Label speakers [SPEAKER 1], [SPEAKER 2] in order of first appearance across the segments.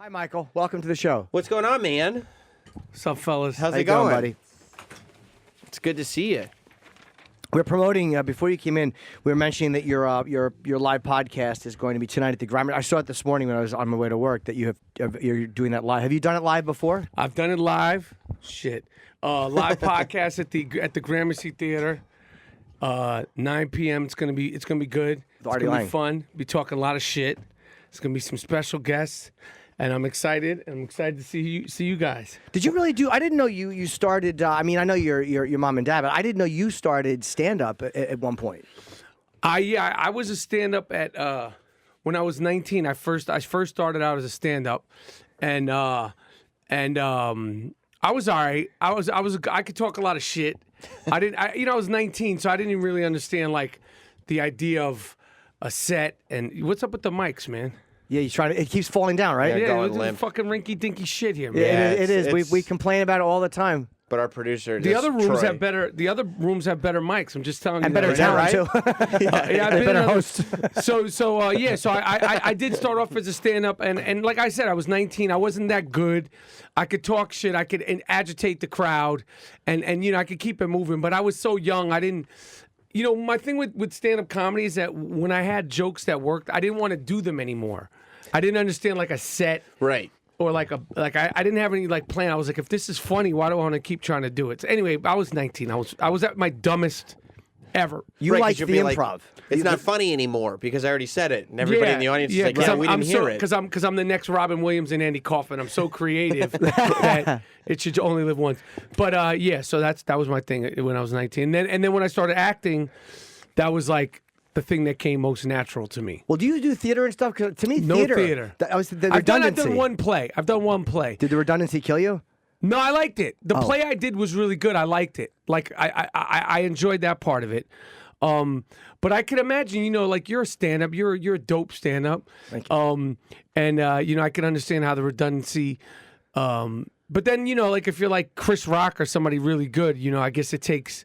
[SPEAKER 1] Hi, Michael. Welcome to the show.
[SPEAKER 2] What's going on, man?
[SPEAKER 3] What's up, fellas?
[SPEAKER 2] How's
[SPEAKER 1] How
[SPEAKER 2] it
[SPEAKER 1] you
[SPEAKER 2] going,
[SPEAKER 1] buddy?
[SPEAKER 2] It's good to see you.
[SPEAKER 1] We're promoting before you came in. We were mentioning that your live podcast is going to be tonight at the Grimer. I saw it this morning when I was on my way to work that you're doing that live. Have you done it live before?
[SPEAKER 3] I've done it live. Live podcast at the Gramercy Theater. 9 p.m. It's gonna be good. It's gonna be fun. Be talking a lot of shit. It's gonna be some special guests, and I'm excited. I'm excited to see you guys.
[SPEAKER 1] Did you really do? I didn't know you started. I mean, I know your mom and dad, but I didn't know you started stand up at one point.
[SPEAKER 3] I was a stand up at when I was 19. I first started out as a stand up, and I was all right. I could talk a lot of shit. I was 19, so I didn't even really understand like the idea of a set. And what's up with the mics, man?
[SPEAKER 1] Yeah, you're trying to. It keeps falling down, right?
[SPEAKER 3] Yeah, it's fucking rinky dinky shit here, man.
[SPEAKER 1] Yeah, it is. We complain about it all the time.
[SPEAKER 2] But our producer,
[SPEAKER 3] the other rooms have better. The other rooms have better mics. I'm just telling you.
[SPEAKER 1] And better talent too.
[SPEAKER 3] Yeah,
[SPEAKER 1] better hosts.
[SPEAKER 3] So I did start off as a stand-up, and like I said, I was 19. I wasn't that good. I could talk shit. I could agitate the crowd, and I could keep it moving. But I was so young. I didn't. My thing with stand-up comedy is that when I had jokes that worked, I didn't want to do them anymore. I didn't understand like a set.
[SPEAKER 2] Right.
[SPEAKER 3] Or I didn't have any like plan. I was like, if this is funny, why do I want to keep trying to do it? So anyway, I was 19. I was at my dumbest ever.
[SPEAKER 1] You like the improv.
[SPEAKER 2] It's not funny anymore because I already said it, and everybody in the audience is like, we didn't hear it.
[SPEAKER 3] Because I'm the next Robin Williams and Andy Kaufman. I'm so creative that it should only live once. But so that was my thing when I was 19. And then when I started acting, that was like the thing that came most natural to me.
[SPEAKER 1] Well, do you do theater and stuff? 'Cause to me,
[SPEAKER 3] no theater.
[SPEAKER 1] I've
[SPEAKER 3] done one play. I've done one play.
[SPEAKER 1] Did the redundancy kill you?
[SPEAKER 3] No, I liked it. The play I did was really good. I liked it. Like I enjoyed that part of it. But I can imagine, like you're a stand-up, you're a dope stand-up.
[SPEAKER 1] Thank you.
[SPEAKER 3] I can understand how the redundancy. But then like if you're like Chris Rock or somebody really good, I guess it takes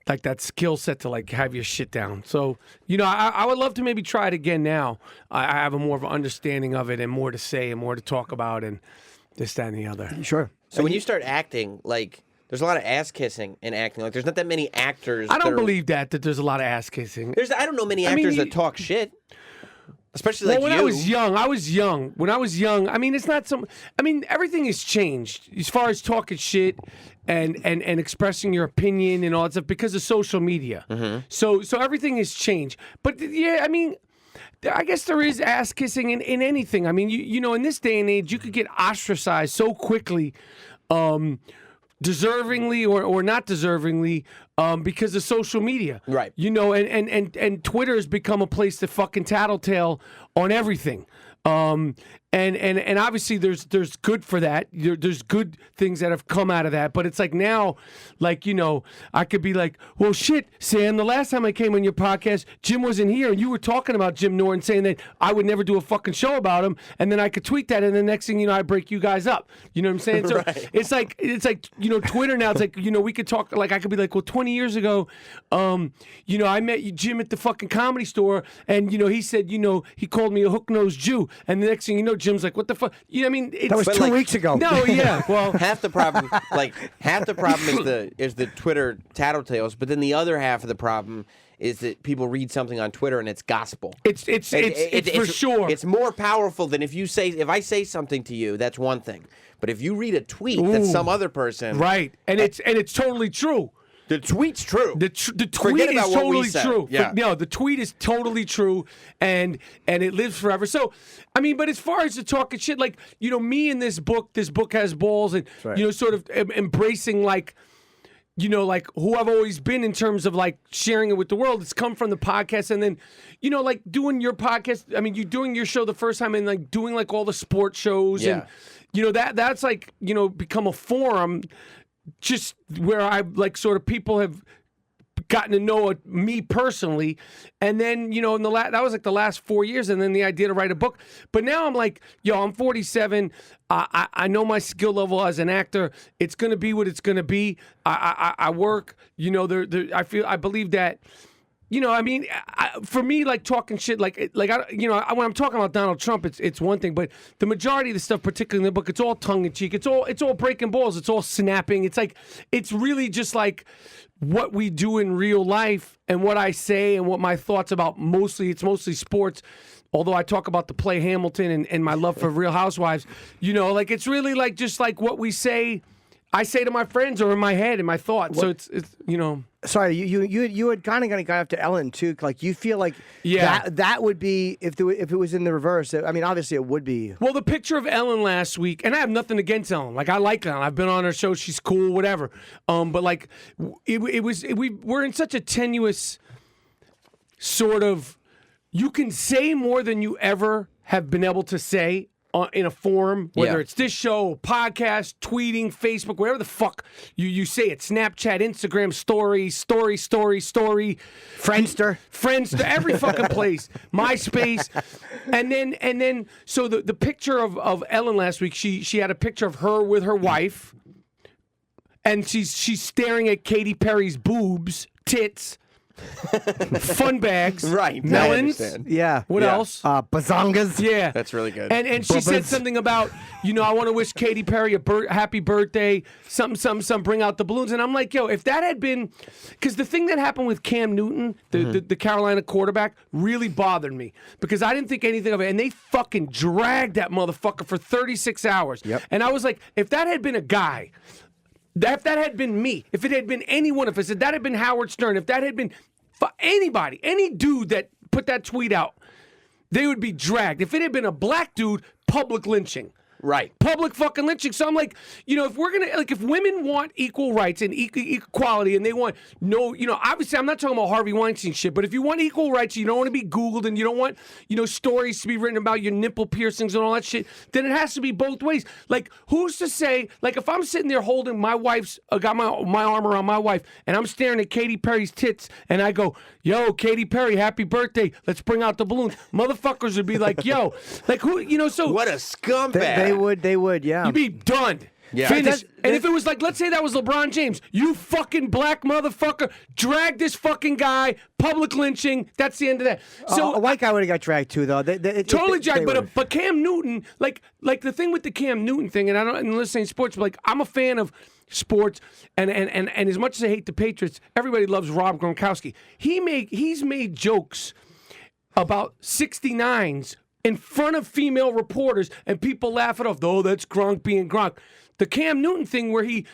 [SPEAKER 3] like that skill set to like have your shit down. So I would love to maybe try it again now. I have a more of an understanding of it and more to say and more to talk about and this, that, and the other.
[SPEAKER 1] Sure.
[SPEAKER 2] So when you start acting, like, there's a lot of ass kissing in acting. Like, there's not that many actors.
[SPEAKER 3] I don't believe that there's a lot of ass kissing.
[SPEAKER 2] I don't know many actors that talk shit. Especially like
[SPEAKER 3] when
[SPEAKER 2] you.
[SPEAKER 3] I was young. When I was young, it's not some. Everything has changed as far as talking shit and expressing your opinion and all that stuff because of social media. Mm-hmm. So everything has changed. But yeah, I guess there is ass kissing in anything. In this day and age, you could get ostracized so quickly, deservingly or not deservingly, because of social media.
[SPEAKER 2] Right.
[SPEAKER 3] And Twitter has become a place to fucking tattletale on everything. And obviously there's good for that. There's good things that have come out of that. But it's like now, like, I could be like, well, shit, Sam, the last time I came on your podcast, Jim wasn't here. And you were talking about Jim Norton saying that I would never do a fucking show about him. And then I could tweet that. And the next thing I break you guys up. You know what I'm saying? So
[SPEAKER 2] right.
[SPEAKER 3] it's like, Twitter now, it's like, we could talk, like I could be like, well, 20 years ago, I met Jim at the fucking Comedy Store. And, he said, he called me a hook-nosed Jew. And the next thing you know, Jim's like, what the fuck? That
[SPEAKER 1] was 2 weeks ago.
[SPEAKER 3] No, yeah. Well,
[SPEAKER 2] half the problem is the Twitter tattletales, but then the other half of the problem is that people read something on Twitter and it's gospel.
[SPEAKER 3] It's for sure.
[SPEAKER 2] It's more powerful than if I say something to you, that's one thing. But if you read a tweet that some other person,
[SPEAKER 3] right, and it's totally true.
[SPEAKER 2] The tweet's true.
[SPEAKER 3] The tweet is totally true.
[SPEAKER 2] Yeah.
[SPEAKER 3] No, the tweet is totally true, and it lives forever. So, but as far as the talking shit, like, me in this book has balls, and,
[SPEAKER 1] right.
[SPEAKER 3] Sort of embracing, like, like who I've always been in terms of, like, sharing it with the world. It's come from the podcast, and then, like, doing your podcast. You doing your show the first time and, like, doing, like, all the sports shows.
[SPEAKER 2] Yeah.
[SPEAKER 3] And, that's, like, become a forum just where I like sort of people have gotten to know me personally, and then in that was like the last 4 years, and then the idea to write a book. But now I'm like, I'm 47. I know my skill level as an actor. It's gonna be what it's gonna be. I work. I believe that I mean, for me, like talking shit, when I'm talking about Donald Trump, it's one thing, but the majority of the stuff, particularly in the book, it's all tongue in cheek. It's all breaking balls. It's all snapping. It's really just like what we do in real life and what I say and what my thoughts about it's mostly sports. Although I talk about the play Hamilton and my love for Real Housewives, it's really like just like what we say. I say to my friends or in my head, in my thoughts. So it's.
[SPEAKER 1] Sorry, you had kind of got up to Ellen too. Like you feel like that would be if it was in the reverse. I mean, obviously it would be.
[SPEAKER 3] Well, the picture of Ellen last week, and I have nothing against Ellen. Like I like Ellen. I've been on her show. She's cool, whatever. But like we're in such a tenuous sort of. You can say more than you ever have been able to say in a forum, whether it's this show, podcast, tweeting, Facebook, whatever the fuck you say it. Snapchat, Instagram, story, Friendster, every fucking place, MySpace, and then so the picture of Ellen last week, she had a picture of her with her wife, and she's staring at Katy Perry's boobs, tits. Fun bags,
[SPEAKER 2] right?
[SPEAKER 3] Melons,
[SPEAKER 1] yeah.
[SPEAKER 3] What else?
[SPEAKER 1] Bazongas.
[SPEAKER 3] Yeah,
[SPEAKER 2] that's really good.
[SPEAKER 3] And she said something about, I want to wish Katy Perry a happy birthday. Something. Bring out the balloons. And I'm like, yo, if that had been, because the thing that happened with Cam Newton, the Carolina quarterback, really bothered me because I didn't think anything of it, and they fucking dragged that motherfucker for 36 hours.
[SPEAKER 1] Yep.
[SPEAKER 3] And I was like, if that had been a guy. If that had been me, if it had been any one of us, if that had been Howard Stern, if that had been anybody, any dude that put that tweet out, they would be dragged. If it had been a black dude, public lynching.
[SPEAKER 2] Right.
[SPEAKER 3] Public fucking lynching. So I'm like, if we're going to, if women want equal rights and equality and they want obviously I'm not talking about Harvey Weinstein shit, but if you want equal rights, you don't want to be Googled and you don't want, stories to be written about your nipple piercings and all that shit, then it has to be both ways. Like, who's to say, like, if I'm sitting there holding my wife's, got my arm around my wife and I'm staring at Katy Perry's tits and I go, yo, Katy Perry, happy birthday. Let's bring out the balloons. Motherfuckers would be like, yo, like who, so.
[SPEAKER 2] What a scumbag.
[SPEAKER 1] They would, yeah.
[SPEAKER 3] You'd be done.
[SPEAKER 2] Yeah.
[SPEAKER 3] Finished. And if it was like, let's say that was LeBron James, you fucking black motherfucker, drag this fucking guy, public lynching. That's the end of that. So
[SPEAKER 1] a white guy would have got dragged too, though.
[SPEAKER 3] Totally dragged. But Cam Newton, like the thing with the Cam Newton thing, and let's say sports, but like I'm a fan of sports, and as much as I hate the Patriots, everybody loves Rob Gronkowski. He's made jokes about 69s in front of female reporters, and people laugh it off. Oh, that's Gronk being Gronk. The Cam Newton thing where he,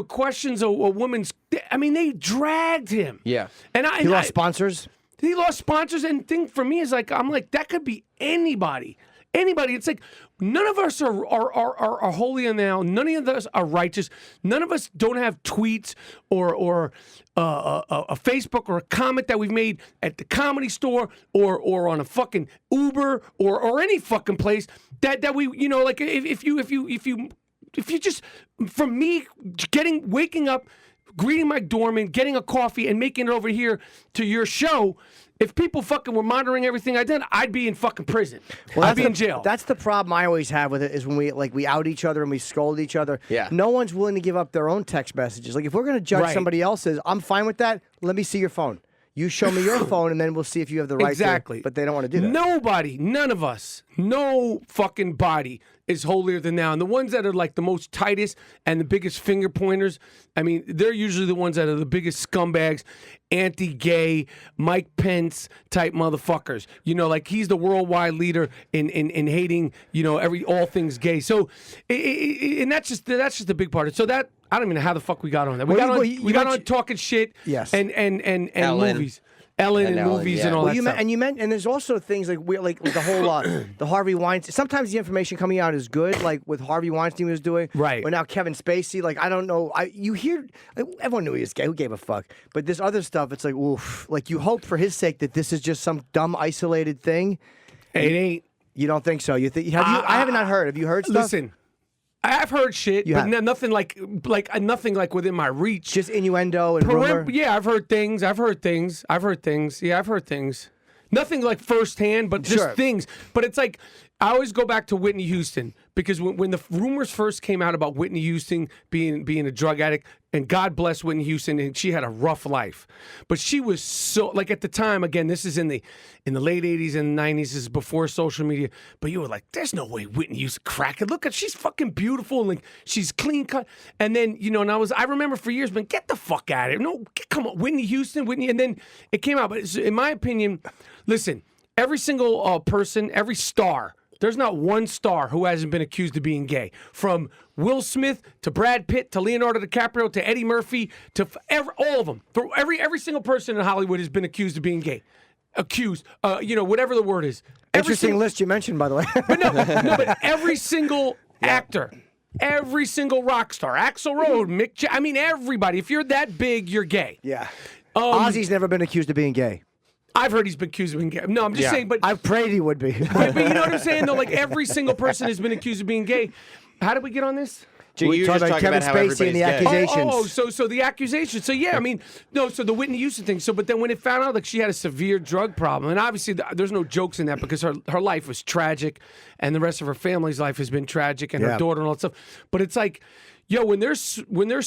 [SPEAKER 3] questions a woman's. I mean, they dragged him.
[SPEAKER 2] Yeah.
[SPEAKER 1] He lost sponsors.
[SPEAKER 3] He lost sponsors, and thing for me is like, I'm like, that could be anybody. Anybody. It's like none of us are holy now. None of us are righteous. None of us don't have tweets or a Facebook or a comment that we've made at the Comedy Store or on a fucking Uber or any fucking place that we like if you just, from me waking up, greeting Mike Dorman, getting a coffee and making it over here to your show. If people fucking were monitoring everything I did, I'd be in fucking prison. I'd be in jail.
[SPEAKER 1] That's the problem I always have with it is when we out each other and we scold each other.
[SPEAKER 2] Yeah.
[SPEAKER 1] No one's willing to give up their own text messages. Like if we're going to judge somebody else's, I'm fine with that. Let me see your phone. You show me your phone, and then we'll see if you have the right
[SPEAKER 3] exactly.
[SPEAKER 1] But they don't want to do that.
[SPEAKER 3] Nobody, none of us, no fucking body is holier than thou. And the ones that are like the most tightest and the biggest finger pointers, I mean, they're usually the ones that are the biggest scumbags, anti-gay, Mike Pence type motherfuckers. Like he's the worldwide leader in hating, all things gay. So, and that's just the big part of it. So that. I don't even know how the fuck we got on that. We got on talking shit.
[SPEAKER 1] Yes.
[SPEAKER 3] And
[SPEAKER 2] Ellen.
[SPEAKER 3] movies. Ellen and movies and all that stuff.
[SPEAKER 1] And there's also things like like the whole the Harvey Weinstein. Sometimes the information coming out is good, like with Harvey Weinstein was doing.
[SPEAKER 3] Right.
[SPEAKER 1] But now Kevin Spacey, like I don't know. You hear everyone knew he was gay. Who gave a fuck? But this other stuff, it's like oof. Like you hope for his sake that this is just some dumb isolated thing.
[SPEAKER 3] It ain't.
[SPEAKER 1] You don't think so? You think? I have not heard. Have you heard stuff?
[SPEAKER 3] Listen. I've heard shit, but nothing like nothing like within my reach.
[SPEAKER 1] Just innuendo and rumor.
[SPEAKER 3] Yeah, I've heard things. Yeah, I've heard things. Nothing like firsthand, but just things. But it's like I always go back to Whitney Houston because when the rumors first came out about Whitney Houston being a drug addict, and God bless Whitney Houston, and she had a rough life, but she was so, like, at the time, again, this is in the late 80s and 90s, this is before social media, but you were like, there's no way Whitney Houston crack it. Look at, she's fucking beautiful, and like, she's clean cut. And then, you know, and I remember for years, man, get the fuck out of here. No, come on, Whitney Houston, and then it came out. But in my opinion, listen, every single person, every star, there's not one star who hasn't been accused of being gay. From Will Smith to Brad Pitt to Leonardo DiCaprio to Eddie Murphy to all of them. Every single person in Hollywood has been accused of being gay. Accused, you know, whatever the word is.
[SPEAKER 1] Interesting list you mentioned, by the way.
[SPEAKER 3] But but every single actor, every single rock star, Axl Rose, I mean, everybody. If you're that big, you're gay.
[SPEAKER 1] Yeah. Ozzy's never been accused of being gay.
[SPEAKER 3] I've heard he's been accused of being gay. No, I'm just saying, but
[SPEAKER 1] I prayed he would be.
[SPEAKER 3] but you know what I'm saying, though? Like, every single person has been accused of being gay. How did we get on this?
[SPEAKER 2] You
[SPEAKER 1] talking about Kevin Spacey and the accusations.
[SPEAKER 3] So the accusations. So yeah, I mean, no, so the Whitney Houston thing. So, but then when it found out, like, she had a severe drug problem, and obviously there's no jokes in that because her life was tragic, and the rest of her family's life has been tragic, and her daughter and all that stuff. But it's like, yo, when there's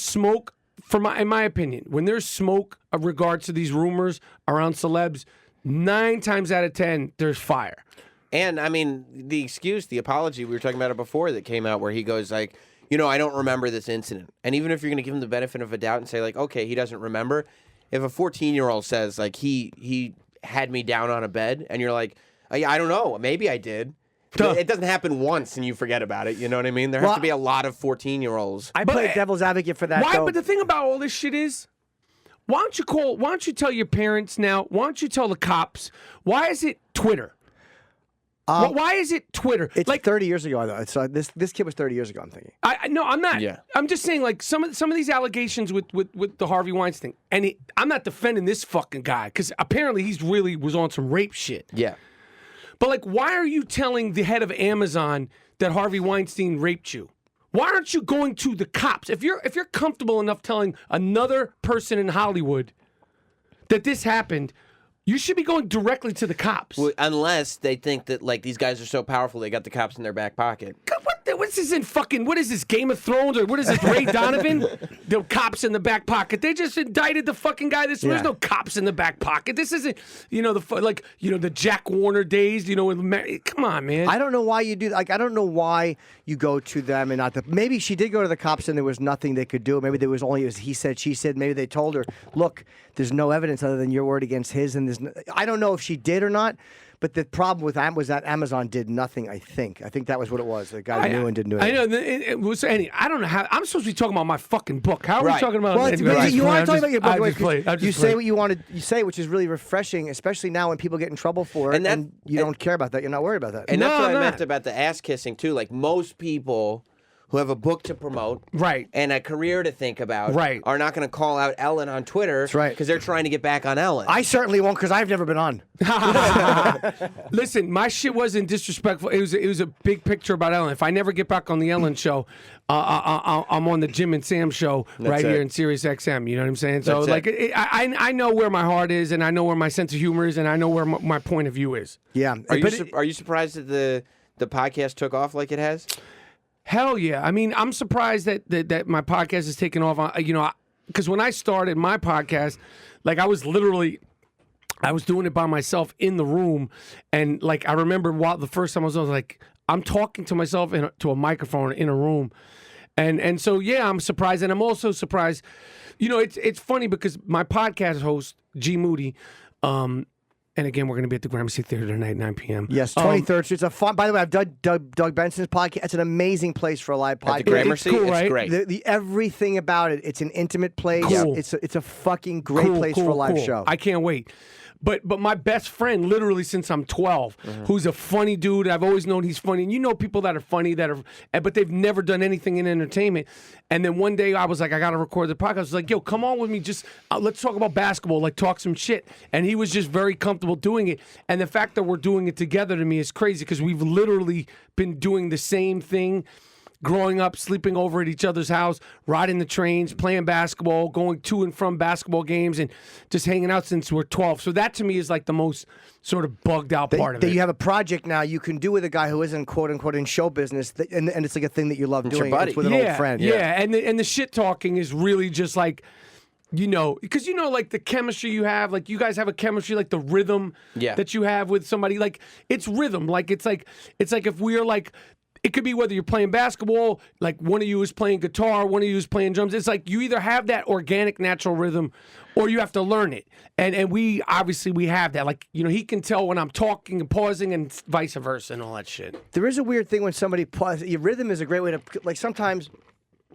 [SPEAKER 3] smoke, in my opinion, when there's smoke of regards to these rumors around celebs, 9 times out of 10, there's fire.
[SPEAKER 2] And I mean, the apology, we were talking about it before that came out where he goes like, you know, I don't remember this incident. And even if you're going to give him the benefit of a doubt and say like, okay, he doesn't remember. If a 14-year-old says like he had me down on a bed and you're like, I don't know, maybe I did. It doesn't happen once and you forget about it. You know what I mean? There has to be a lot of 14-year-olds.
[SPEAKER 1] I play devil's advocate for that.
[SPEAKER 3] Why? But the thing about all this shit is, why don't you tell your parents now? Why don't you tell the cops? Why is it Twitter? Why is it Twitter?
[SPEAKER 1] It's
[SPEAKER 3] like
[SPEAKER 1] 30 years ago, though. It's this kid was 30 years ago, I'm thinking.
[SPEAKER 3] No, I'm not.
[SPEAKER 2] Yeah.
[SPEAKER 3] I'm just saying, like, some of these allegations with the Harvey Weinstein, and I'm not defending this fucking guy because apparently he's really was on some rape shit.
[SPEAKER 2] Yeah.
[SPEAKER 3] But like, why are you telling the head of Amazon that Harvey Weinstein raped you? Why aren't you going to the cops? If you're comfortable enough telling another person in Hollywood that this happened, you should be going directly to the cops.
[SPEAKER 2] Well, unless they think that like these guys are so powerful they got the cops in their back pocket.
[SPEAKER 3] God, what's this in fucking, what is this, Game of Thrones, or what is this, Ray Donovan? The cops in the back pocket. They just indicted the fucking guy. There's no cops in the back pocket. This isn't, the Jack Warner days, come on, man.
[SPEAKER 1] I don't know why you do that. Like, I don't know why you go to them and not the, maybe she did go to the cops and there was nothing they could do. Maybe there was only, he said, she said, maybe they told her, look, there's no evidence other than your word against his, and I don't know if she did or not. But the problem with that was that Amazon did nothing, I think that was what it was. The guy knew and didn't do anything.
[SPEAKER 3] I know. It was, I don't know how. I'm supposed to be talking about my fucking book. How are we talking about it?
[SPEAKER 1] Well, you want to talk about your book.
[SPEAKER 3] You
[SPEAKER 1] say what you want to say, which is really refreshing, especially now when people get in trouble for it and you don't care about that. You're not worried about that.
[SPEAKER 2] And that's what I meant about the ass kissing, too. Like, most people who have a book to promote and a career to think about are not going to call out Ellen on Twitter because they're trying to get back on Ellen.
[SPEAKER 1] I certainly won't because I've never been on.
[SPEAKER 3] Listen, my shit wasn't disrespectful. It was a big picture about Ellen. If I never get back on the Ellen show, I'm on the Jim and Sam show here in Sirius XM. You know what I'm saying? So I know where my heart is, and I know where my sense of humor is, and I know where my point of view is.
[SPEAKER 1] Yeah.
[SPEAKER 2] Are you surprised that the podcast took off like it has?
[SPEAKER 3] Hell yeah. I mean, I'm surprised that my podcast is taking off. Because when I started my podcast, like, I was doing it by myself in the room. And, like, I remember the first time I was like, I'm talking to myself to a microphone in a room. And so, yeah, I'm surprised. And I'm also surprised. It's funny because my podcast host, G. Moody, and again, we're going to be at the Gramercy Theater tonight, 9 p.m.
[SPEAKER 1] Yes, 23rd Street. It's a fun. By the way, I've done Doug Benson's podcast. It's an amazing place for a live podcast.
[SPEAKER 2] At the Gramercy,
[SPEAKER 3] it's cool, right?
[SPEAKER 2] Great.
[SPEAKER 1] The everything about it. It's an intimate place.
[SPEAKER 3] Cool.
[SPEAKER 1] It's a fucking great place for a live show.
[SPEAKER 3] I can't wait. But my best friend, literally since I'm 12, who's a funny dude. I've always known he's funny. And you know people that are funny but they've never done anything in entertainment. And then one day I was like, I got to record the podcast. I was like, yo, come on with me. Just let's talk about basketball, like talk some shit. And he was just very comfortable doing it. And the fact that we're doing it together to me is crazy because we've literally been doing the same thing growing up, sleeping over at each other's house, riding the trains, playing basketball, going to and from basketball games, and just hanging out since we're 12. So that to me is like the most sort of bugged out part of it.
[SPEAKER 1] You have a project now you can do with a guy who isn't quote unquote in show business, and it's like a thing that you love doing.
[SPEAKER 2] your buddy.
[SPEAKER 1] It's with an old friend.
[SPEAKER 3] Yeah, and the shit talking is really just like, because like the chemistry you have, like you guys have a chemistry, like the rhythm that you have with somebody, like it's rhythm, like it's like if we're like. It could be whether you're playing basketball, like one of you is playing guitar, one of you is playing drums. It's like you either have that organic, natural rhythm, or you have to learn it. And we obviously have that. Like he can tell when I'm talking and pausing, and vice versa, and all that shit.
[SPEAKER 1] There is a weird thing when somebody pauses. Your rhythm is a great way to like sometimes.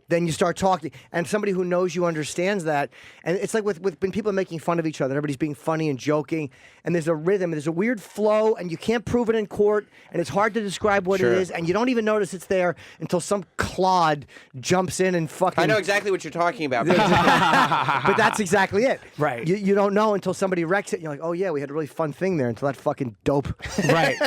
[SPEAKER 1] Then you start talking, and somebody who knows you understands that. And it's like with when people are making fun of each other, everybody's being funny and joking, and there's a rhythm, and there's a weird flow, and you can't prove it in court, and it's hard to describe what it is, and you don't even notice it's there until some clod jumps in and fucking...
[SPEAKER 2] I know exactly what you're talking about.
[SPEAKER 1] But that's exactly it.
[SPEAKER 3] Right.
[SPEAKER 1] You don't know until somebody wrecks it, and you're like, oh yeah, we had a really fun thing there until that fucking dope
[SPEAKER 3] Right.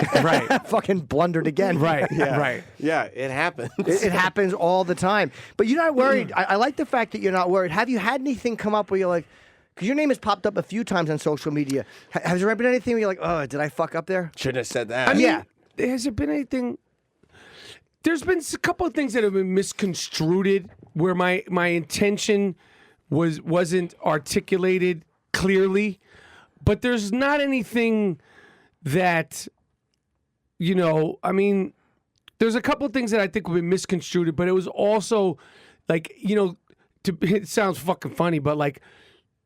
[SPEAKER 1] fucking blundered again.
[SPEAKER 3] Right. Right.
[SPEAKER 2] Yeah, it happens.
[SPEAKER 1] It happens all the time. But you're not worried. I like the fact that you're not worried. Have you had anything come up where you're like, because your name has popped up a few times on social media. Has there ever been anything where you're like, oh, did I fuck up there?
[SPEAKER 2] Shouldn't have said that.
[SPEAKER 3] I mean, has there been anything? There's been a couple of things that have been misconstrued where my intention wasn't articulated clearly, but there's not anything that, I mean, there's a couple of things that I think have been misconstrued, but it was also like, it sounds fucking funny, but like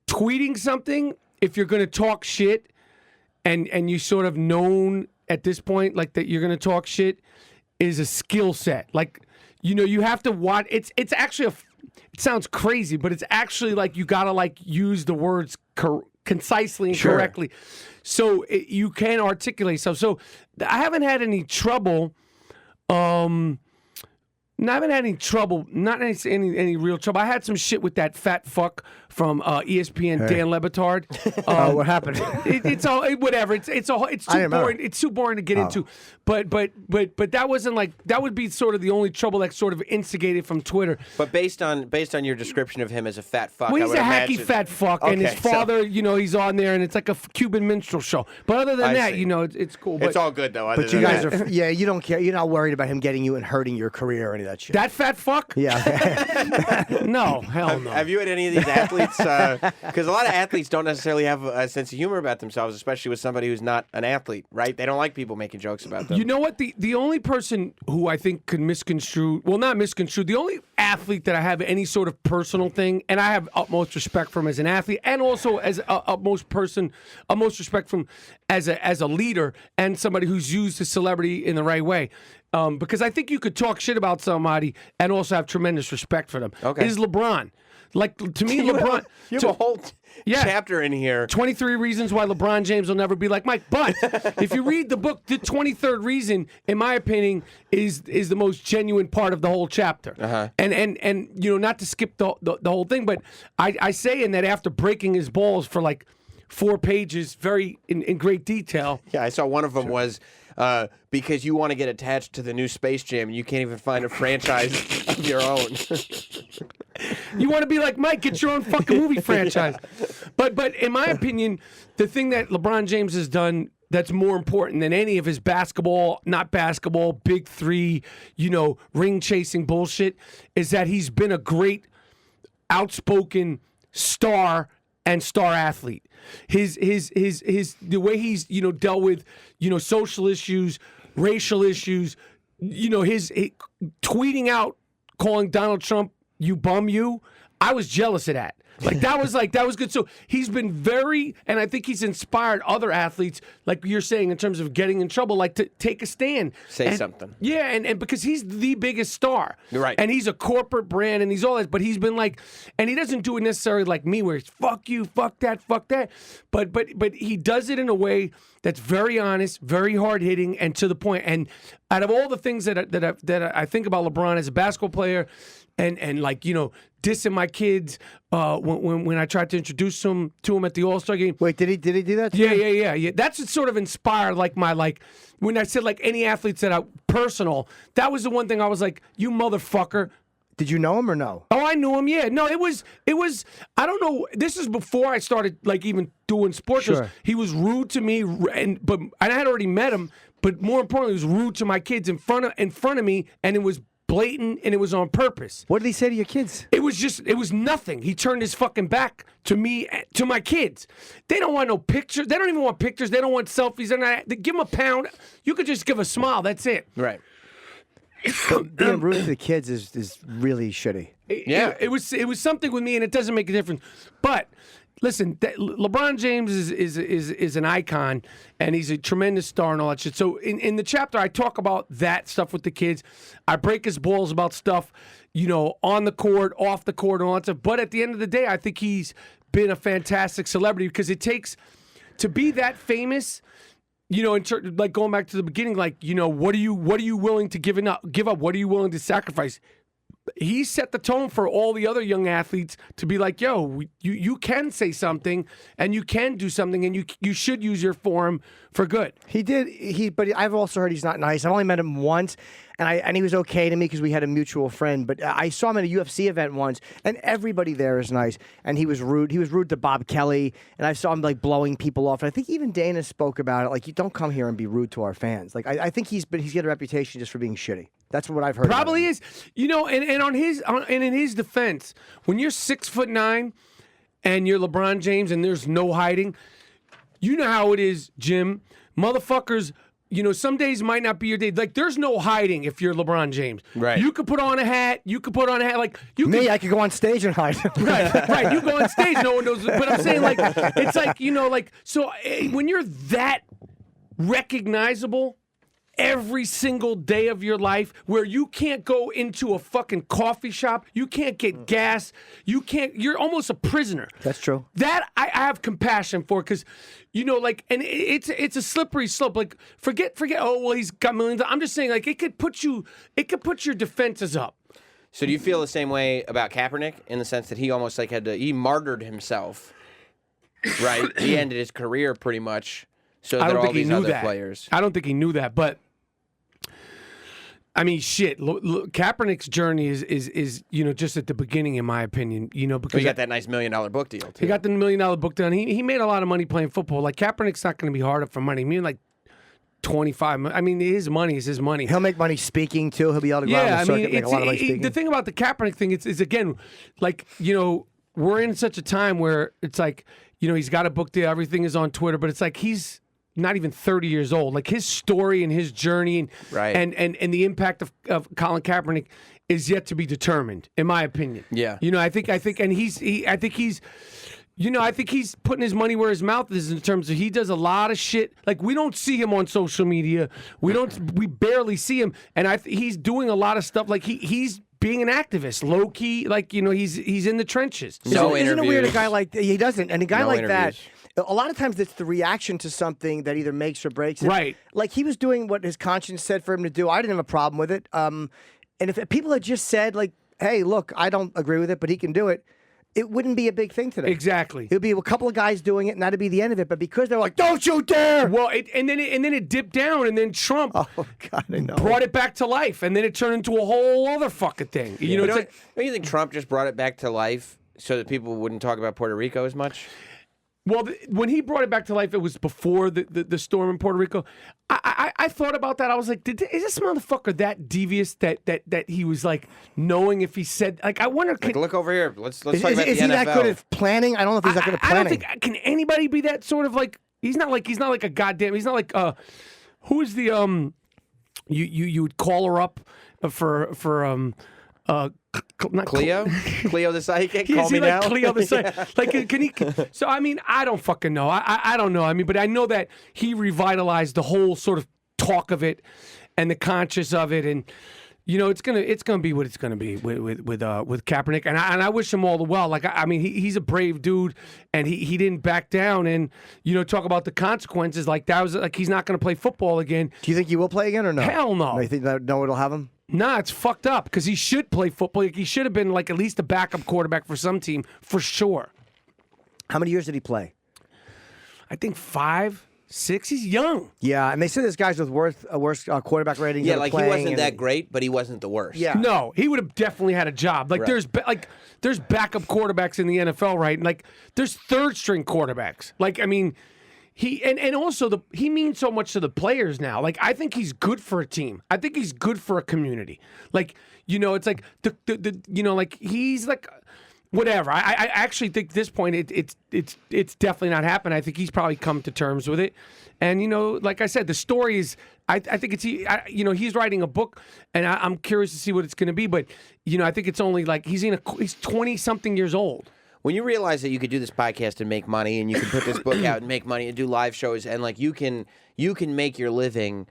[SPEAKER 3] tweeting something, if you're going to talk shit and you sort of known at this point, like that you're going to talk shit is a skill set. Like, you have to watch. It's actually it sounds crazy, but it's actually like you got to like use the words concisely and correctly. So you can articulate stuff. So I haven't had any trouble. I haven't had any trouble, not any real trouble. I had some shit with that fat fuck from ESPN, Dan Le Batard.
[SPEAKER 1] What happened?
[SPEAKER 3] It's all whatever. It's too boring. It's too boring to get into. But that wasn't like that would be sort of the only trouble that sort of instigated from Twitter.
[SPEAKER 2] But based on your description of him as a fat fuck,
[SPEAKER 3] well,
[SPEAKER 2] I
[SPEAKER 3] he's
[SPEAKER 2] would
[SPEAKER 3] a hacky
[SPEAKER 2] imagine...
[SPEAKER 3] fat fuck, and his father, he's on there, and it's like a Cuban minstrel show. But other than that,
[SPEAKER 2] see.
[SPEAKER 3] it's cool. But
[SPEAKER 2] It's all good though.
[SPEAKER 1] But you guys are, you don't care. You're not worried about him getting you and hurting your career or any of that shit.
[SPEAKER 3] that fat fuck?
[SPEAKER 1] Yeah.
[SPEAKER 3] No, hell no.
[SPEAKER 2] Have you had any of these athletes? Because a lot of athletes don't necessarily have a sense of humor about themselves, especially with somebody who's not an athlete, right? They don't like people making jokes about them.
[SPEAKER 3] You know what? The only person who I think could misconstrue, well, not misconstrue, the only athlete that I have any sort of personal thing, and I have utmost respect for him as an athlete, and also as utmost respect from as a leader and somebody who's used his celebrity in the right way. Because I think you could talk shit about somebody and also have tremendous respect for them.
[SPEAKER 2] Okay.
[SPEAKER 3] Is LeBron. Like, to me, LeBron...
[SPEAKER 2] You have a whole chapter in here.
[SPEAKER 3] 23 reasons why LeBron James will never be like Mike. But if you read the book, the 23rd reason, in my opinion, is the most genuine part of the whole chapter.
[SPEAKER 2] Uh-huh.
[SPEAKER 3] And not to skip the whole thing, but I say in that after breaking his balls for like 4 pages, very in great detail.
[SPEAKER 2] Yeah, I saw one of them was because you want to get attached to the new Space Jam and you can't even find a franchise of your own.
[SPEAKER 3] You want to be like Mike, get your own fucking movie franchise. But in my opinion, the thing that LeBron James has done that's more important than any of his basketball, not basketball, big three, ring chasing bullshit, is that he's been a great outspoken star and star athlete. His the way he's dealt with social issues, racial issues, his tweeting out, calling Donald Trump "you bum you." I was jealous of that. That was good. So he's been and I think he's inspired other athletes, like you're saying, in terms of getting in trouble, like to take a stand.
[SPEAKER 2] Say something.
[SPEAKER 3] Yeah, and because he's the biggest star.
[SPEAKER 2] You're right.
[SPEAKER 3] And he's a corporate brand and he's all that, but he's been and he doesn't do it necessarily like me where it's fuck you, fuck that. But he does it in a way that's very honest, very hard hitting, and to the point. And out of all the things that I think about LeBron as a basketball player, and dissing my kids when I tried to introduce them to him at the All-Star game.
[SPEAKER 1] Wait, did he do that? To you?
[SPEAKER 3] Yeah. That's what sort of inspired when I said any athletes that are personal. That was the one thing I was like, you motherfucker.
[SPEAKER 1] Did you know him or no?
[SPEAKER 3] Oh, I knew him. Yeah, no, it was. I don't know. This is before I started even doing sports.
[SPEAKER 1] Sure.
[SPEAKER 3] He was rude to me, and I had already met him. But more importantly, he was rude to my kids in front of me, and it was blatant, and it was on purpose.
[SPEAKER 1] What did he say to your kids?
[SPEAKER 3] It was nothing. He turned his fucking back to me, to my kids. They don't want no pictures. They don't even want pictures. They don't want selfies. They give them a pound. You could just give a smile. That's it.
[SPEAKER 2] Right.
[SPEAKER 1] Being rude to the kids is really shitty.
[SPEAKER 2] Yeah.
[SPEAKER 3] It was something with me, and it doesn't make a difference. But listen, LeBron James is an icon, and he's a tremendous star and all that shit. So in the chapter, I talk about that stuff with the kids. I break his balls about stuff, on the court, off the court, and all that stuff. But at the end of the day, I think he's been a fantastic celebrity because it takes to be that famous. Going back to the beginning, what are you willing to give up? What are you willing to sacrifice? He set the tone for all the other young athletes to be like, yo, you can say something and you can do something and you should use your forum for good.
[SPEAKER 1] He did. But I've also heard he's not nice. I've only met him once, and he was okay to me because we had a mutual friend. But I saw him at a UFC event once, and everybody there is nice. And he was rude. He was rude to Bob Kelly, and I saw him blowing people off. And I think even Dana spoke about it. You don't come here and be rude to our fans. I think he's got a reputation just for being shitty. That's what I've heard.
[SPEAKER 3] Probably is. And in his defense, when you're 6'9" and you're LeBron James and there's no hiding, you know how it is, Jim. Motherfuckers, some days might not be your day. There's no hiding if you're LeBron James.
[SPEAKER 2] Right.
[SPEAKER 3] You could put on a hat.
[SPEAKER 1] I could go on stage and hide.
[SPEAKER 3] right. You go on stage, no one knows. But I'm saying, when you're that recognizable every single day of your life, where you can't go into a fucking coffee shop, you can't get gas, you're almost a prisoner.
[SPEAKER 1] That's true.
[SPEAKER 3] That I have compassion for, because and it's a slippery slope. Forget, oh well, he's got millions. I'm just saying, it could put your defenses up.
[SPEAKER 2] So do you feel the same way about Kaepernick in the sense that he almost he martyred himself, right? He ended his career pretty much. So
[SPEAKER 3] I
[SPEAKER 2] there
[SPEAKER 3] don't
[SPEAKER 2] are
[SPEAKER 3] think
[SPEAKER 2] all
[SPEAKER 3] he
[SPEAKER 2] these
[SPEAKER 3] knew
[SPEAKER 2] other
[SPEAKER 3] that.
[SPEAKER 2] players.
[SPEAKER 3] I don't think he knew that, but I mean, shit. Kaepernick's journey is just at the beginning, in my opinion. Because
[SPEAKER 2] he got that nice $1 million book deal too.
[SPEAKER 3] He got the $1 million book deal. He made a lot of money playing football. Kaepernick's not going to be hard up for money. I mean, 25. I mean, his money is his money.
[SPEAKER 1] He'll make money speaking too. He'll be able to go out on the circuit, make a lot of money speaking.
[SPEAKER 3] The thing about the Kaepernick thing is again, we're in such a time where it's he's got a book deal. Everything is on Twitter, but it's he's not even 30 years old. His story and his journey and
[SPEAKER 2] right.
[SPEAKER 3] and the impact of Colin Kaepernick is yet to be determined, in my opinion.
[SPEAKER 2] Yeah.
[SPEAKER 3] I think he's putting his money where his mouth is in terms of he does a lot of shit. We don't see him on social media. We barely see him, and he's doing a lot of stuff. He's being an activist, low key. He's in the trenches.
[SPEAKER 2] So
[SPEAKER 1] isn't it weird? A guy like he doesn't, and a guy like that. A lot of times it's the reaction to something that either makes or breaks it.
[SPEAKER 3] Right.
[SPEAKER 1] He was doing what his conscience said for him to do. I didn't have a problem with it. And if people had just said, hey, look, I don't agree with it, but he can do it, it wouldn't be a big thing today.
[SPEAKER 3] Exactly.
[SPEAKER 1] It would be a couple of guys doing it, and that'd be the end of it. But because they're like, don't you dare!
[SPEAKER 3] Well, and then it dipped down, and then Trump
[SPEAKER 1] God, I know.
[SPEAKER 3] brought it back to life, and then it turned into a whole other fucking thing.
[SPEAKER 2] Don't you think Trump just brought it back to life so that people wouldn't talk about Puerto Rico as much?
[SPEAKER 3] Well, when he brought it back to life, it was before the storm in Puerto Rico. I thought about that. I was like, is this motherfucker that devious that he was knowing if he said I wonder
[SPEAKER 2] look over here. Let's talk about the NFL.
[SPEAKER 1] Is he that good at planning? I don't know if he's that good at planning.
[SPEAKER 3] I don't think can anybody be that sort of he's not like a goddamn. He's not like who is the you would call her up for not
[SPEAKER 2] Cleo? Cleo the psychic?
[SPEAKER 3] Is
[SPEAKER 2] Call
[SPEAKER 3] he
[SPEAKER 2] me now?
[SPEAKER 3] Cleo the psychic? Can he? So, I mean, I don't fucking know. I don't know. I mean, but I know that he revitalized the whole sort of talk of it and the conscious of it. And it's gonna be what it's gonna be with Kaepernick, and I wish him all the well. Like I mean, he's a brave dude, and he didn't back down, and talk about the consequences. Like that was like he's not gonna play football again.
[SPEAKER 1] Do you think he will play again or no?
[SPEAKER 3] Hell no.
[SPEAKER 1] No, you think that no, it'll have him?
[SPEAKER 3] Nah, it's fucked up because he should play football. Like, he should have been like at least a backup quarterback for some team for sure.
[SPEAKER 1] How many years did he play?
[SPEAKER 3] I think 5, 6. He's young.
[SPEAKER 1] Yeah, and they say there's guys with worse quarterback ratings.
[SPEAKER 2] Yeah,
[SPEAKER 1] that are
[SPEAKER 2] like he
[SPEAKER 1] playing
[SPEAKER 2] wasn't that great, but he wasn't the worst.
[SPEAKER 1] Yeah.
[SPEAKER 3] No, he would have definitely had a job. Like
[SPEAKER 2] Right.
[SPEAKER 3] there's backup quarterbacks in the NFL, right? And like there's third string quarterbacks. Like I mean, he also he means so much to the players now. Like I think he's good for a team. I think he's good for a community. Like it's like the like he's like. Whatever. I actually think at this point it's definitely not happened. I think he's probably come to terms with it. And like I said, the story is. I think it's he's writing a book, and I'm curious to see what it's going to be. But I think it's only like he's 20-something years old.
[SPEAKER 2] When you realize that you could do this podcast and make money, and you can put this book out and make money and do live shows, and like you can make your living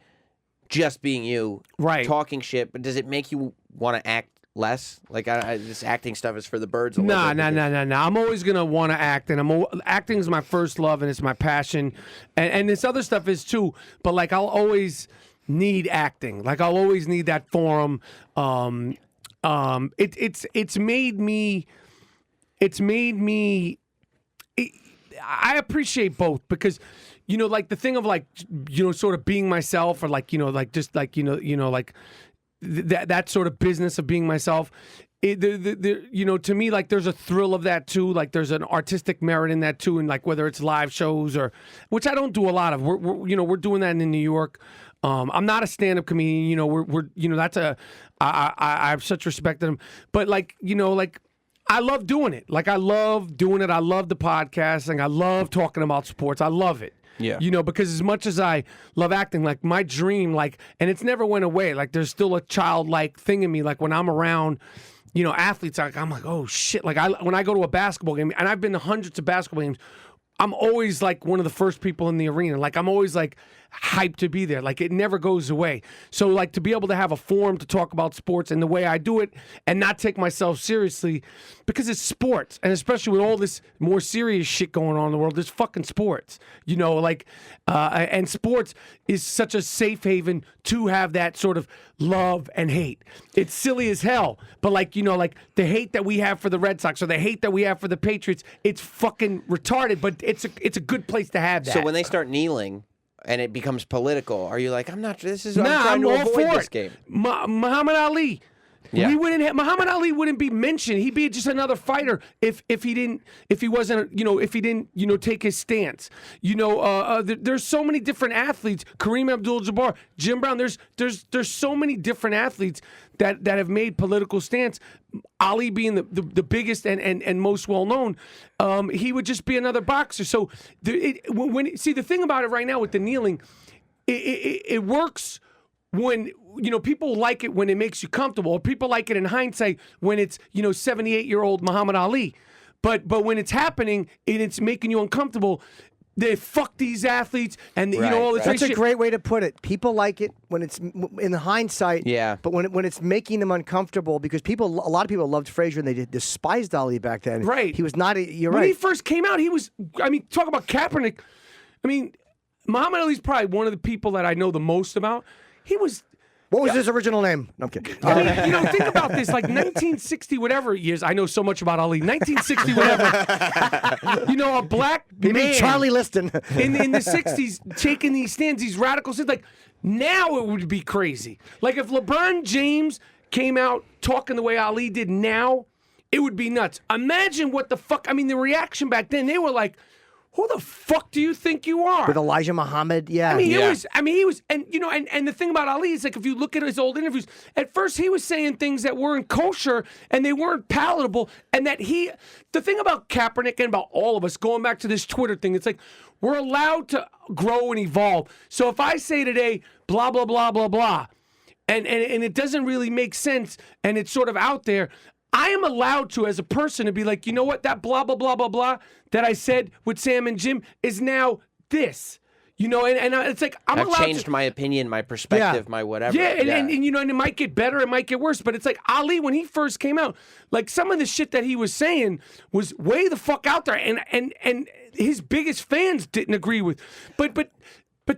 [SPEAKER 2] just being you,
[SPEAKER 3] right?
[SPEAKER 2] Talking shit. But does it make you want to act less? Like this acting stuff is for the birds.
[SPEAKER 3] Nah. I'm always gonna want to act, and acting is my first love, and it's my passion, and this other stuff is too. But like I'll always need acting. Like I'll always need that forum. It's made me. I appreciate both because. Like the thing of like, sort of being myself, or like, like just like, like that sort of business of being myself. To me, like there's a thrill of that too. Like there's an artistic merit in that too, and like whether it's live shows or, which I don't do a lot of. We're doing that in New York. I'm not a stand-up comedian. We're that's I have such respect to them, but like like. I love doing it. Like I love doing it. I love the podcasting. I love talking about sports. I love it.
[SPEAKER 2] Yeah.
[SPEAKER 3] Because as much as I love acting, like my dream, like, and it's never went away. Like there's still a childlike thing in me. Like when I'm around, athletes, like I'm like, oh shit. Like when I go to a basketball game, and I've been to hundreds of basketball games, I'm always like one of the first people in the arena. Like I'm always like hyped to be there. Like it never goes away. So like to be able to have a forum to talk about sports and the way I do it and not take myself seriously because it's sports. And especially with all this more serious shit going on in the world, there's fucking sports, and sports is such a safe haven to have that sort of love and hate. It's silly as hell. But like, like the hate that we have for the Red Sox or the hate that we have for the Patriots, it's fucking retarded, but it's a good place to have that.
[SPEAKER 2] So when they start kneeling and it becomes political, are you like, I'm trying
[SPEAKER 3] I'm
[SPEAKER 2] to
[SPEAKER 3] all
[SPEAKER 2] avoid
[SPEAKER 3] for
[SPEAKER 2] this
[SPEAKER 3] it.
[SPEAKER 2] game?
[SPEAKER 3] Muhammad Ali.
[SPEAKER 2] Yeah.
[SPEAKER 3] Muhammad Ali wouldn't be mentioned. He'd be just another fighter if he didn't take his stance. There's so many different athletes. Kareem Abdul-Jabbar, Jim Brown. There's so many different athletes that have made political stance. Ali being the biggest and most well known, he would just be another boxer. So the thing about it right now with the kneeling, it works when people like it when it makes you comfortable, or people like it in hindsight when it's 78-year-old Muhammad Ali, but when it's happening and it's making you uncomfortable, they fuck these athletes and all this.
[SPEAKER 1] That's a great way to put it. People like it when it's in hindsight.
[SPEAKER 2] Yeah.
[SPEAKER 1] But when it's making them uncomfortable, because a lot of people loved Frazier and they despised Ali back then.
[SPEAKER 3] Right.
[SPEAKER 1] He was not. You're
[SPEAKER 3] when
[SPEAKER 1] right.
[SPEAKER 3] he first came out, he was. I mean, talk about Kaepernick. I mean, Muhammad Ali's probably one of the people that I know the most about. He was.
[SPEAKER 1] What was his original name? No, I'm kidding.
[SPEAKER 3] I mean, think about this, like 1960 whatever years. I know so much about Ali. 1960 whatever. A black man,
[SPEAKER 1] Charlie Liston
[SPEAKER 3] in the 60s taking these stands, these radical stands. Like now it would be crazy. Like if LeBron James came out talking the way Ali did now, it would be nuts. Imagine what the fuck. I mean, the reaction back then, they were like, who the fuck do you think you are?
[SPEAKER 1] with Elijah Muhammad. Yeah.
[SPEAKER 3] I mean, he was, and and the thing about Ali is like if you look at his old interviews, at first he was saying things that weren't kosher and they weren't palatable, and that the thing about Kaepernick and about all of us, going back to this Twitter thing, it's like we're allowed to grow and evolve. So if I say today, blah blah blah blah blah, and it doesn't really make sense, and it's sort of out there, I am allowed to, as a person, to be like, you know what, that blah, blah, blah, blah, blah that I said with Sam and Jim is now this. You know, and it's like I'm
[SPEAKER 2] I've
[SPEAKER 3] allowed
[SPEAKER 2] changed
[SPEAKER 3] to,
[SPEAKER 2] my opinion, my perspective, my whatever.
[SPEAKER 3] yeah, and you know, and it might get better, it might get worse, but it's like Ali when he first came out, like some of the shit that he was saying was way the fuck out there, and his biggest fans didn't agree with, but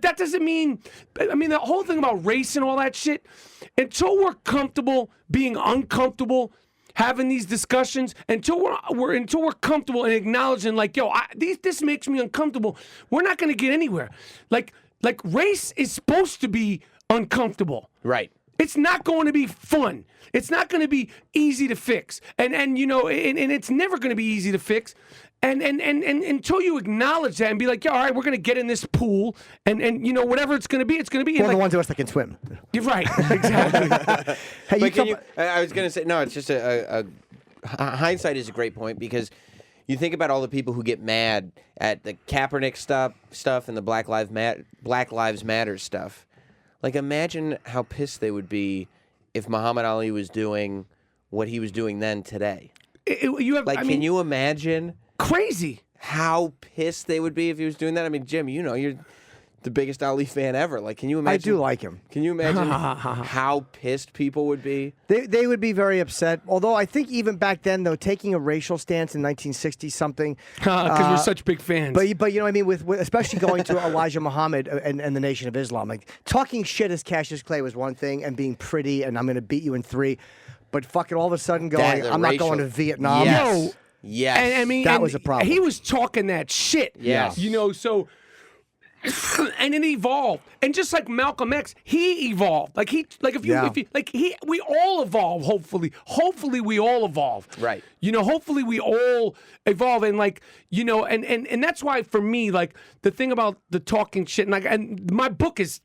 [SPEAKER 3] that doesn't mean. I mean, the whole thing about race and all that shit. Until we're comfortable being uncomfortable, having these discussions, until we're comfortable and acknowledging, like, yo, this makes me uncomfortable. We're not going to get anywhere. Like race is supposed to be uncomfortable.
[SPEAKER 2] Right.
[SPEAKER 3] It's not going to be fun. It's not going to be easy to fix. And you know, and it's never going to be easy to fix. And until you acknowledge that and be like, yeah, all right, we're going to get in this pool, and you know, whatever it's going to be, it's going to be.
[SPEAKER 1] Well,
[SPEAKER 3] like,
[SPEAKER 1] the ones of us that can swim.
[SPEAKER 3] You're right, exactly.
[SPEAKER 1] Hey,
[SPEAKER 2] But I was going to say, no, it's just hindsight is a great point because you think about all the people who get mad at the Kaepernick stuff and the Black Lives Matter stuff. Like, imagine how pissed they would be if Muhammad Ali was doing what he was doing then today. Can you imagine?
[SPEAKER 3] Crazy.
[SPEAKER 2] How pissed they would be if he was doing that? I mean, Jim, you know, you're the biggest Ali fan ever. Like, can you imagine?
[SPEAKER 1] I do like him.
[SPEAKER 2] Can you imagine how pissed people would be?
[SPEAKER 1] They would be very upset. Although I think even back then, though, taking a racial stance in 1960 something,
[SPEAKER 3] because we're such big fans.
[SPEAKER 1] But you know what I mean, with especially going to Elijah Muhammad and the Nation of Islam, like talking shit as Cassius Clay was one thing, and being pretty and I'm going to beat you in 3, but fucking all of a sudden going, I'm not going to Vietnam.
[SPEAKER 2] Yes.
[SPEAKER 3] No.
[SPEAKER 2] Yes.
[SPEAKER 3] And I mean,
[SPEAKER 1] that was a problem.
[SPEAKER 3] He was talking that shit.
[SPEAKER 2] Yes.
[SPEAKER 3] You know, so. And it evolved, and just like Malcolm X, he evolved. We all evolve. Hopefully, we all evolve.
[SPEAKER 2] Right.
[SPEAKER 3] You know, hopefully we all evolve, and like, you know, and that's why for me, like the thing about the talking shit, and my book is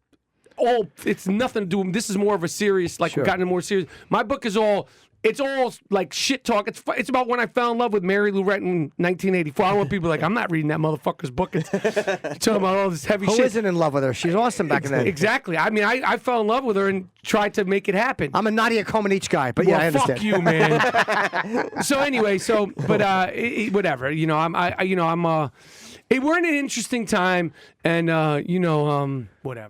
[SPEAKER 3] it's nothing to do. This is more of a serious, like,
[SPEAKER 1] Sure.
[SPEAKER 3] gotten more serious. My book is all. It's all like shit talk. It's about when I fell in love with Mary Lou Retton in 1984. I don't want people like, I'm not reading that motherfucker's book. It's talking about all this heavy
[SPEAKER 1] Who
[SPEAKER 3] shit.
[SPEAKER 1] isn't in love with her? She's awesome back in the day.
[SPEAKER 3] Exactly. I mean, I fell in love with her and tried to make it happen.
[SPEAKER 1] I'm a Nadia Comaneci guy, but yeah, I
[SPEAKER 3] Well,
[SPEAKER 1] understand.
[SPEAKER 3] fuck you, man. So anyway, whatever. You know, we're in an interesting time, and you know, whatever.